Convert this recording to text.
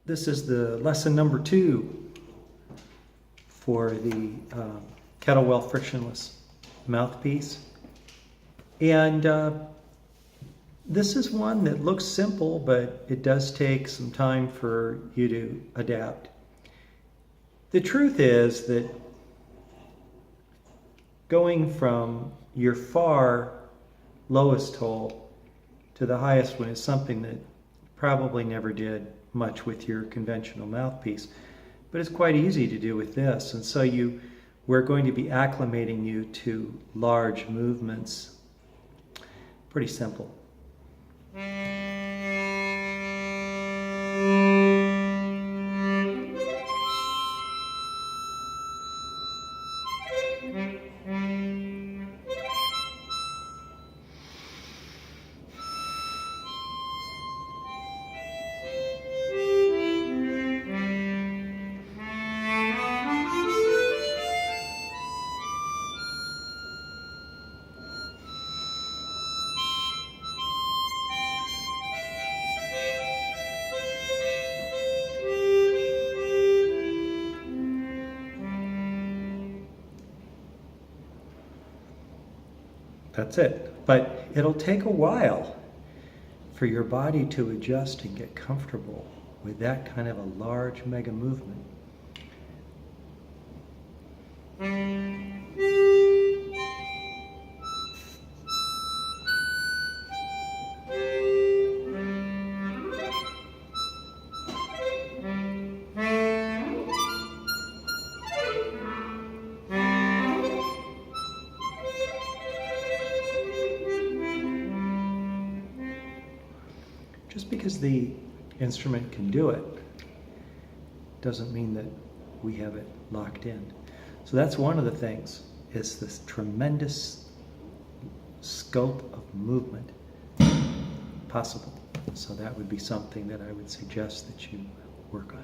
This is the lesson number 2 for the Kettlewell Frictionless Mouthpiece. And this is one that looks simple, but it does take some time for you to adapt. The truth is that going from your far lowest hole to the highest one is something that probably never did much with your conventional mouthpiece, but it's quite easy to do with this. And so we're going to be acclimating you to large movements. Pretty simple. That's it. But it'll take a while for your body to adjust and get comfortable with that kind of a large mega movement. Just because the instrument can do it doesn't mean that we have it locked in. So that's one of the things, is this tremendous scope of movement possible. So that would be something that I would suggest that you work on.